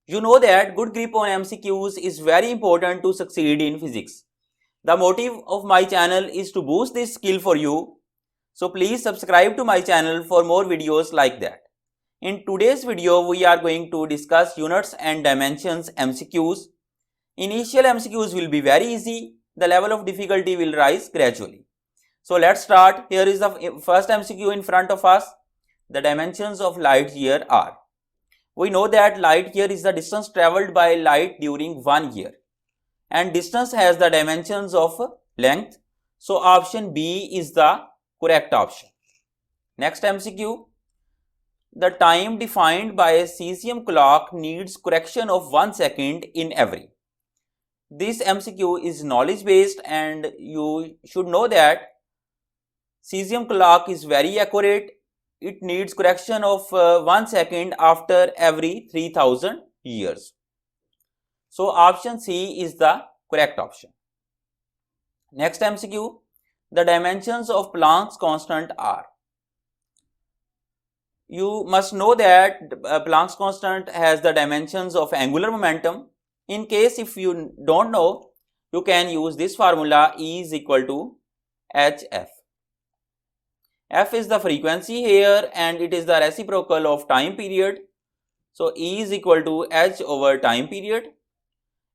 You know that good grip on MCQs is very important to succeed in physics. The motive of my channel is to boost this skill for you. So please subscribe to my channel for more videos like that. In today's video, we are going to discuss units and dimensions MCQs. Initial MCQs will be very easy. The level of difficulty will rise gradually. So let's start. Here is the first MCQ in front of us. The dimensions of light year are. We know that light year is the distance travelled by light during 1 year, and distance has the dimensions of length. So option B is the correct option. Next MCQ. The time defined by a cesium clock needs correction of 1 second in every. This MCQ is knowledge based and you should know that cesium clock is very accurate. It needs correction of 1 second after every 3000 years. So option C is the correct option. Next MCQ. The dimensions of Planck's constant are. You must know that Planck's constant has the dimensions of angular momentum. In case if you don't know, you can use this formula. E is equal to hf. F is the frequency here and it is the reciprocal of time period. So E is equal to h over time period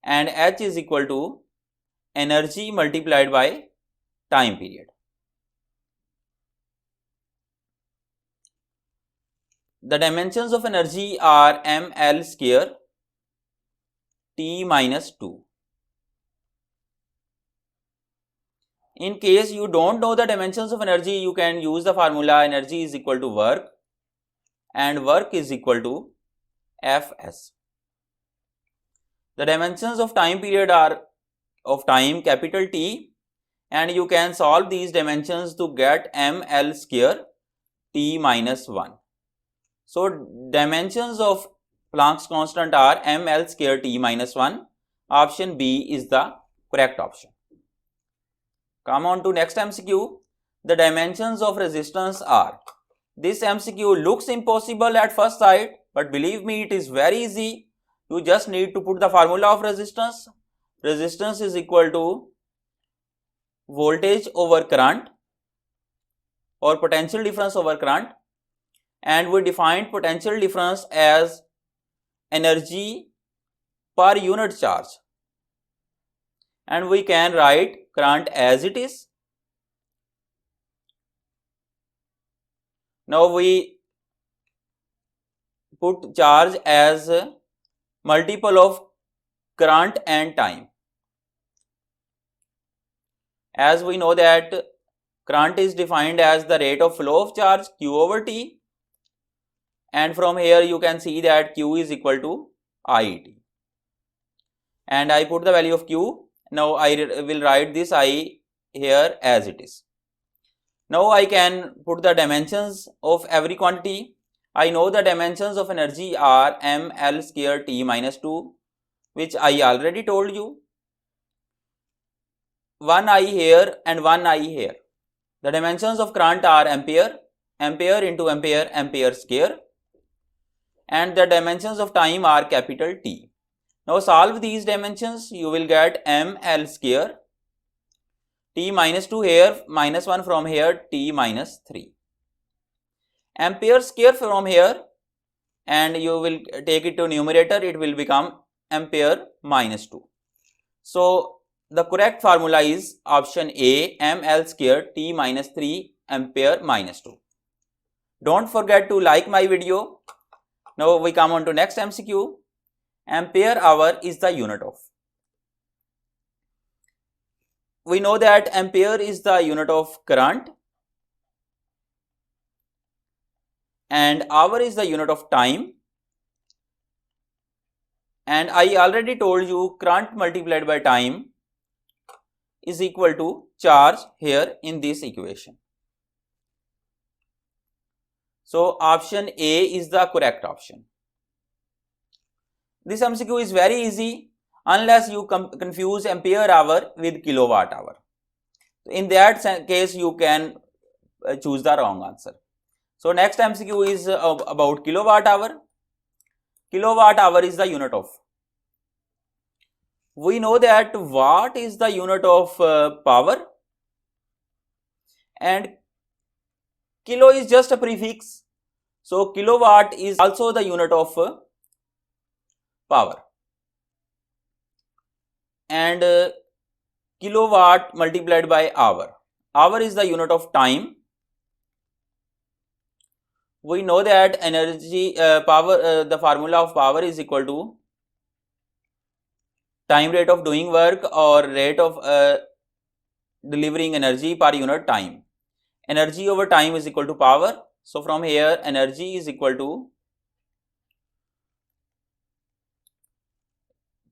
and h is equal to energy multiplied by time period. The dimensions of energy are ml square T minus 2. In case you don't know the dimensions of energy, you can use the formula energy is equal to work and work is equal to Fs. The dimensions of time period are of time capital T and you can solve these dimensions to get ml square T minus 1. So dimensions of Planck's constant are ml square T minus 1. Option B is the correct option. Come on to next MCQ. The dimensions of resistance are. This MCQ looks impossible at first sight, but believe me, it is very easy. You just need to put the formula of resistance. Resistance is equal to voltage over current or potential difference over current, and we defined potential difference as energy per unit charge, and we can write current as it is. Now we put charge as multiple of current and time. As we know that current is defined as the rate of flow of charge Q over T, and from here you can see that Q is equal to IET, and I put the value of Q. Now I will write this I here as it is. Now I can put the dimensions of every quantity. I know the dimensions of energy are ml square T minus 2, which I already told you. 1 I here and 1 I here. The dimensions of current are ampere, ampere into ampere, ampere square, and the dimensions of time are capital T. Now solve these dimensions, you will get ml square T minus 2 here, minus 1 from here, T minus 3. Ampere square from here, and you will take it to numerator, it will become ampere minus 2. So the correct formula is option A, ml square T minus 3 ampere minus 2. Don't forget to like my video. Now we come on to next MCQ. Ampere hour is the unit of. We know that ampere is the unit of current and hour is the unit of time, and I already told you current multiplied by time is equal to charge here in this equation. So option A is the correct option. This MCQ is very easy unless you confuse ampere hour with kilowatt hour. In that case you can choose the wrong answer. So next MCQ is about kilowatt hour. kilowatt hour is the unit of. We know that watt is the unit of power and kilo is just a prefix. So kilowatt is also the unit of power, and kilowatt multiplied by hour. Hour is the unit of time. We know that energy power, the formula of power is equal to time rate of doing work or rate of delivering energy per unit time. Energy over time is equal to power. So from here energy is equal to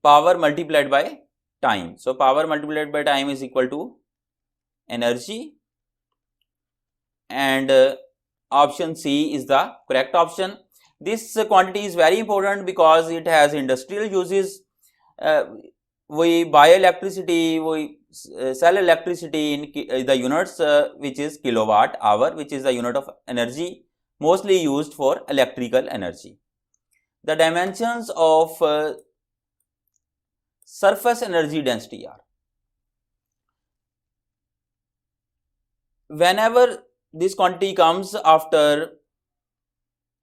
power multiplied by time. So power multiplied by time is equal to energy, and option C is the correct option. This quantity is very important because it has industrial uses. We buy electricity, we sell electricity in the units which is kilowatt hour, which is the unit of energy mostly used for electrical energy. The dimensions of surface energy density are, whenever this quantity comes after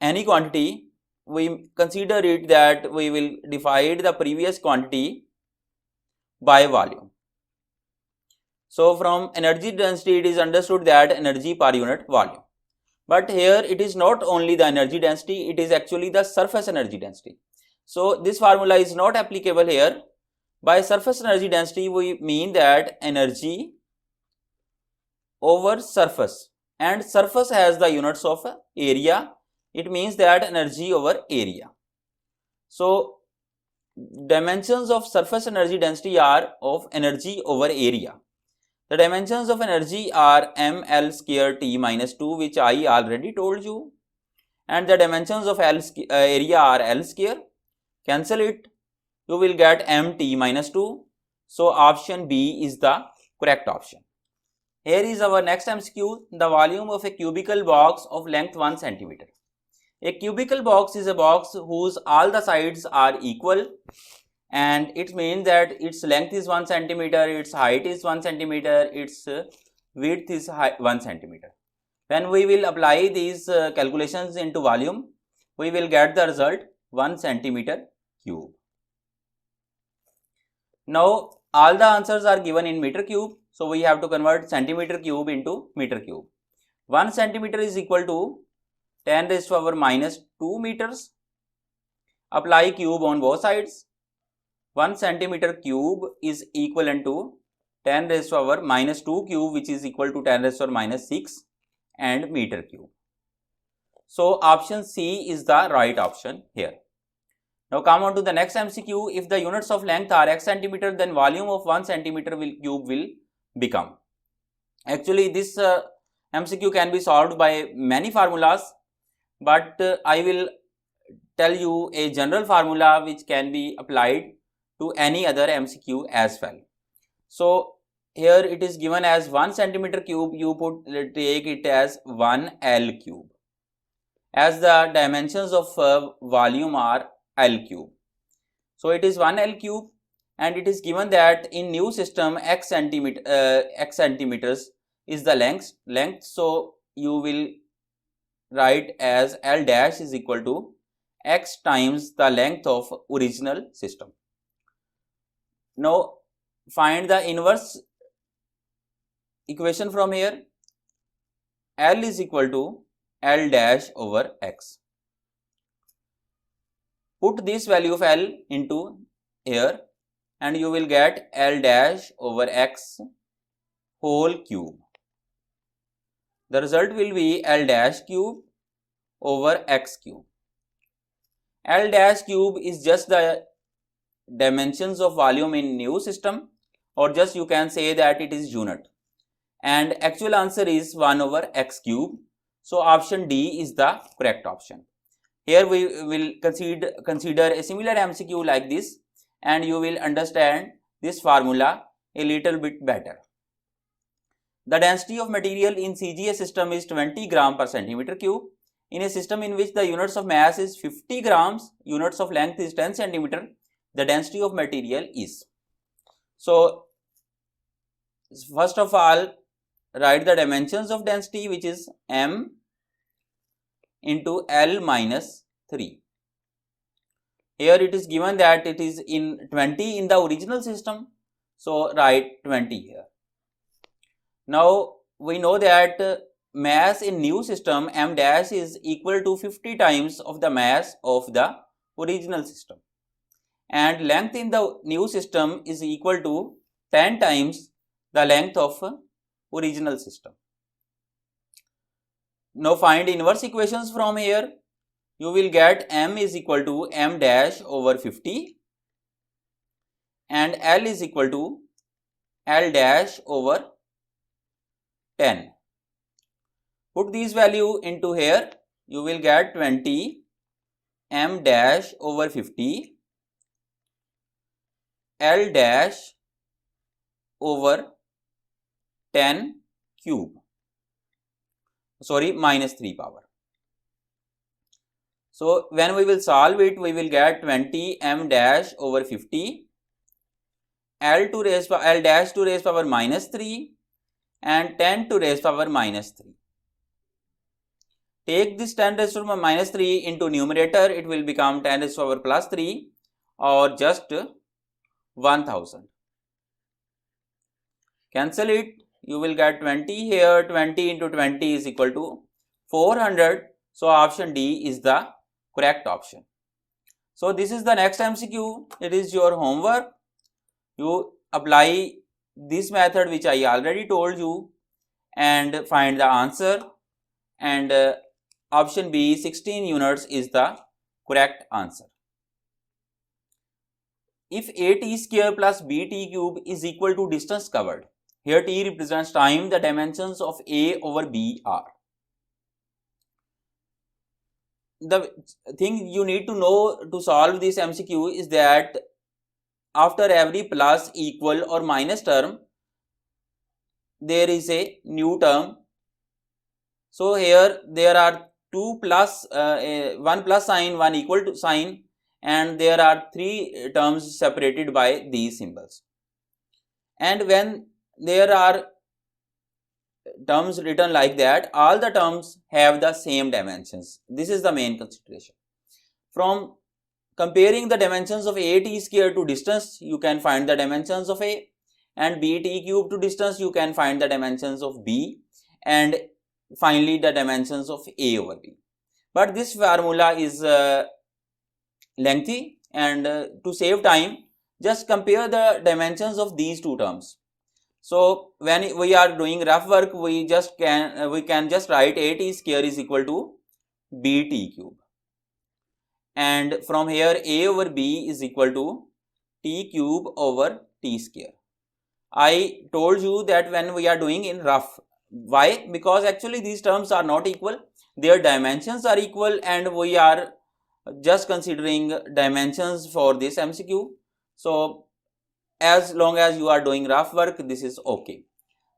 any quantity, we consider it that we will divide the previous quantity by volume. So from energy density it is understood that energy per unit volume. But here it is not only the energy density, it is actually the surface energy density. So this formula is not applicable here. By surface energy density we mean that energy over surface, and surface has the units of area. It means that energy over area. So dimensions of surface energy density are of energy over area. The dimensions of energy are ml square t minus 2, which I already told you, and the dimensions of area are L square. Cancel it, you will get mt minus 2. So option B is the correct option. Here is our next MCQ. The volume of a cubical box of length 1 centimeter. A cubical box is a box whose all the sides are equal, and it means that its length is 1 centimeter, its height is 1 centimeter, its width is 1 centimeter. When we will apply these calculations into volume, we will get the result 1 centimeter cube. Now all the answers are given in meter cube, so we have to convert centimeter cube into meter cube. 1 centimeter is equal to 10 raised to power minus 2 meters. Apply cube on both sides. 1 centimeter cube is equivalent to 10 raised to power minus 2 cube, which is equal to 10 raised to power minus 6 and meter cube. So option C is the right option here. Now come on to the next MCQ. If the units of length are x centimeter, then volume of 1 centimeter cube will become. Actually this MCQ can be solved by many formulas, but I will tell you a general formula which can be applied to any other MCQ as well. So here it is given as 1 centimeter cube, you take it as 1 L cube, as the dimensions of volume are L cube. So it is 1 L cube, and it is given that in new system x centimeters is the length. So you will write as L dash is equal to x times the length of original system. Now find the inverse equation from here. L is equal to L dash over x. Put this value of L into here and you will get L dash over x whole cube. The result will be L dash cube over x cube. L dash cube is just the dimensions of volume in new system, or just you can say that it is unit, and actual answer is 1 over x cube. So option D is the correct option. Here we will consider a similar MCQ like this, and you will understand this formula a little bit better. The density of material in CGA system is 20 gram per centimeter cube. in a system in which the units of mass is 50 grams, units of length is 10 centimeter, the density of material is. So first of all, write the dimensions of density, which is m into L minus 3. Here it is given that it is in 20 in the original system, so write 20 here. Now we know that mass in new system m dash is equal to 50 times of the mass of the original system, and length in the new system is equal to 10 times the length of original system. Now find inverse equations from here. You will get m is equal to m dash over 50 and L is equal to L dash over 10. Put these value into here. You will get 20 m dash over 50 L dash over 10 cube. Sorry, minus 3 power. So when we will solve it, we will get 20 m dash over 50 L dash to raise power minus 3 and 10 to raise power minus 3. Take this 10 raised to power minus 3 into numerator, it will become 10 raised to power plus 3 or just 1000. Cancel it, you will get 20 here, 20 into 20 is equal to 400. So option D is the correct option. So this is the next MCQ. It is your homework. You apply this method which I already told you and find the answer, and option B 16 units is the correct answer. If AT square plus BT cube is equal to distance covered, here T represents time, the dimensions of A over B are. The thing you need to know to solve this MCQ is that after every plus, equal or minus term, there is a new term. So here there are two plus, one plus sign, one equal to sign, and there are three terms separated by these symbols. And when there are terms written like that, all the terms have the same dimensions. This is the main consideration. From comparing the dimensions of AT square to distance, you can find the dimensions of A, and BT cube to distance, you can find the dimensions of B, and finally the dimensions of A over B. But this formula is lengthy, and to save time, just compare the dimensions of these two terms. So when we are doing rough work, we can just write AT square is equal to BT cube, and from here A over B is equal to T cube over T square. I told you that when we are doing in rough, why? Because actually these terms are not equal, their dimensions are equal, and we are just considering dimensions for this MCQ. So as long as you are doing rough work, this is okay.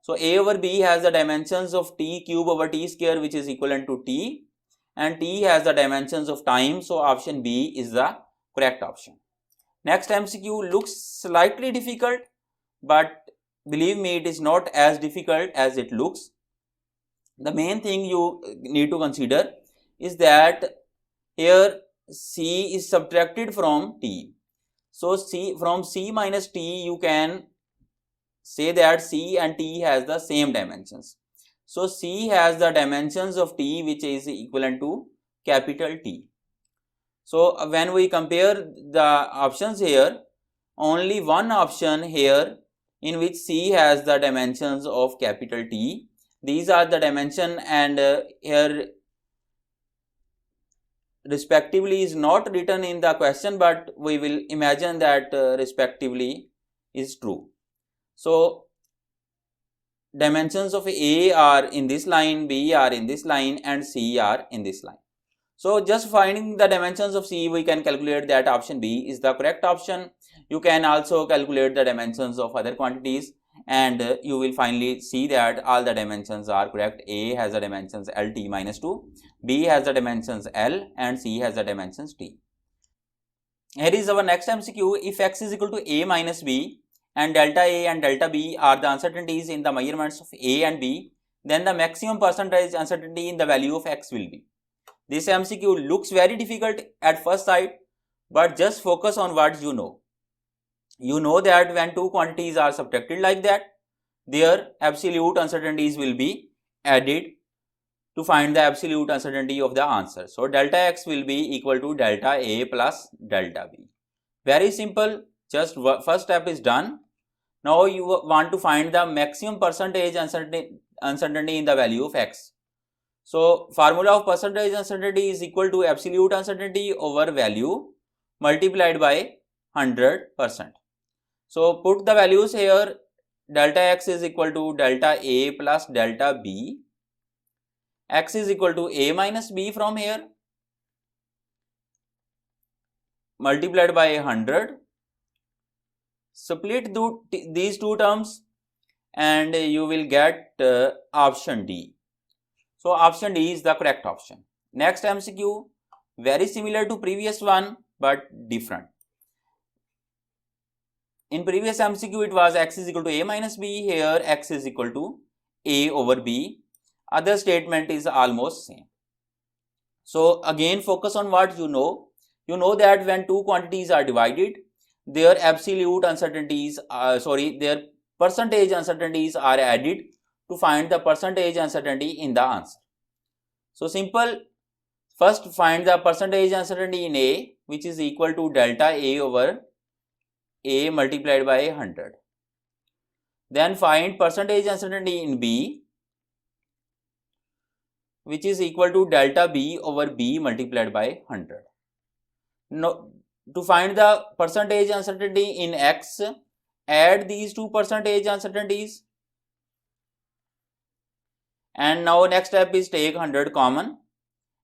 So A over B has the dimensions of T cube over T square, which is equivalent to T, and T has the dimensions of time, so option B is the correct option. Next MCQ looks slightly difficult, but believe me, it is not as difficult as it looks. The main thing you need to consider is that here C is subtracted from T. So from C minus T, you can say that C and T has the same dimensions. So C has the dimensions of T, which is equivalent to capital T. So when we compare the options here, only one option here in which C has the dimensions of capital T. These are the dimension, and here respectively is not written in the question, but we will imagine that respectively is true. So dimensions of A are in this line, B are in this line, and C are in this line. So just finding the dimensions of C, we can calculate that option B is the correct option. You can also calculate the dimensions of other quantities, and you will finally see that all the dimensions are correct. A has the dimensions LT minus 2, B has the dimensions L, and C has the dimensions T. Here is our next MCQ. If x is equal to A minus B and delta A and delta B are the uncertainties in the measurements of A and B, then the maximum percentage uncertainty in the value of x will be. This MCQ looks very difficult at first sight, but just focus on what you know. You know that when two quantities are subtracted like that, their absolute uncertainties will be added to find the absolute uncertainty of the answer. So delta x will be equal to delta A plus delta B. Very simple, just first step is done. Now you want to find the maximum percentage uncertainty in the value of x. So formula of percentage uncertainty is equal to absolute uncertainty over value multiplied by 100%. So put the values here. Delta x is equal to delta A plus delta B. X is equal to A minus B from here multiplied by 100. Split these two terms and you will get option D. So option D is the correct option. Next MCQ, very similar to previous one but different. In previous MCQ it was x is equal to A minus B, here x is equal to A over B. Other statement is almost same. So again focus on what you know. You know that when two quantities are divided, their absolute uncertainties, their percentage uncertainties are added to find the percentage uncertainty in the answer. So simple, first find the percentage uncertainty in A, which is equal to delta A over A multiplied by 100. Then find percentage uncertainty in B, which is equal to delta B over B multiplied by 100. Now, to find the percentage uncertainty in X, add these two percentage uncertainties. And now next step is take 100 common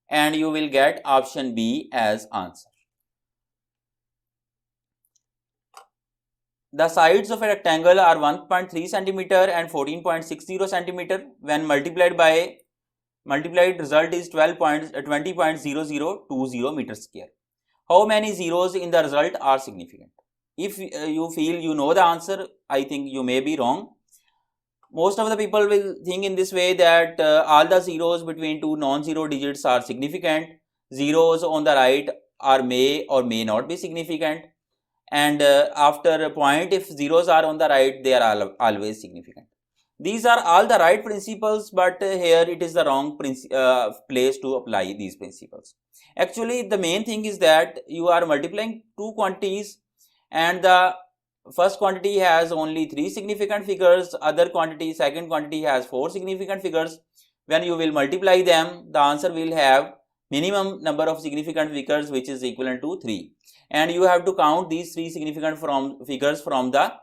and you will get option B as answer. The sides of a rectangle are 1.3 cm and 14.60 cm. When multiplied result is 20.0020 meters square. How many zeros in the result are significant? If you feel you know the answer, I think you may be wrong. Most of the people will think in this way that all the zeros between two non-zero digits are significant. Zeros on the right are may or may not be significant. And after a point, if zeros are on the right, they are always significant. These are all the right principles, but here it is the wrong place to apply these principles. Actually, the main thing is that you are multiplying two quantities and the first quantity has only 3 significant figures, second quantity has 4 significant figures. When you will multiply them, the answer will have minimum number of significant figures which is equivalent to 3. And you have to count these 3 significant figures from the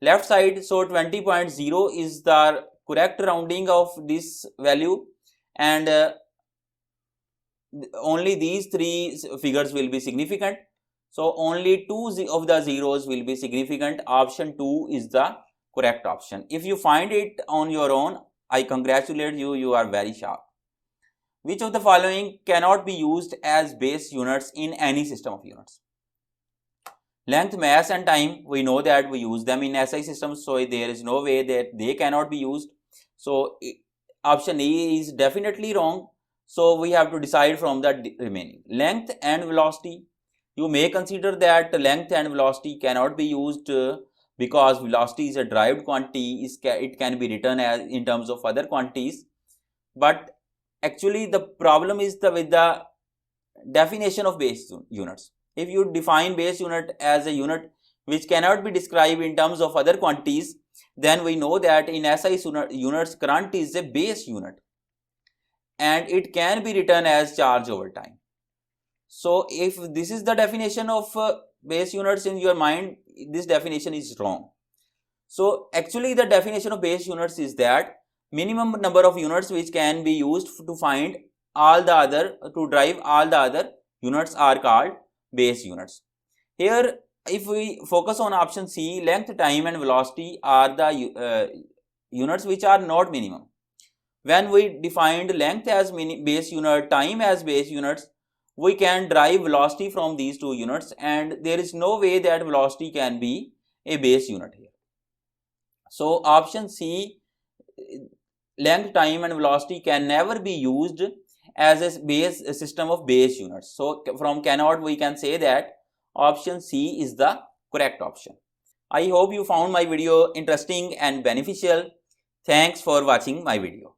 left side. So 20.0 is the correct rounding of this value and only these 3 figures will be significant. So only 2 of the zeros will be significant. Option 2 is the correct option. If you find it on your own, I congratulate you, you are very sharp. Which of the following cannot be used as base units in any system of units? Length, mass and time, we know that we use them in SI systems, so there is no way that they cannot be used. So option A is definitely wrong. So we have to decide from the remaining. Length and velocity, you may consider that length and velocity cannot be used because velocity is a derived quantity. It can be written as in terms of other quantities. But actually the problem is with the definition of base units. If you define base unit as a unit which cannot be described in terms of other quantities, then we know that in SI units current is a base unit and it can be written as charge over time. So if this is the definition of base units in your mind, this definition is wrong. So actually the definition of base units is that minimum number of units which can be used to find all the other, to drive all the other units are called base units. Here if we focus on option C, length, time and velocity are the units which are not minimum. When we defined length as base unit, time as base units, we can derive velocity from these two units, and there is no way that velocity can be a base unit here. So option C, length, time and velocity can never be used as a system of base units. So from cannot we can say that option C is the correct option. I hope you found my video interesting and beneficial. Thanks for watching my video.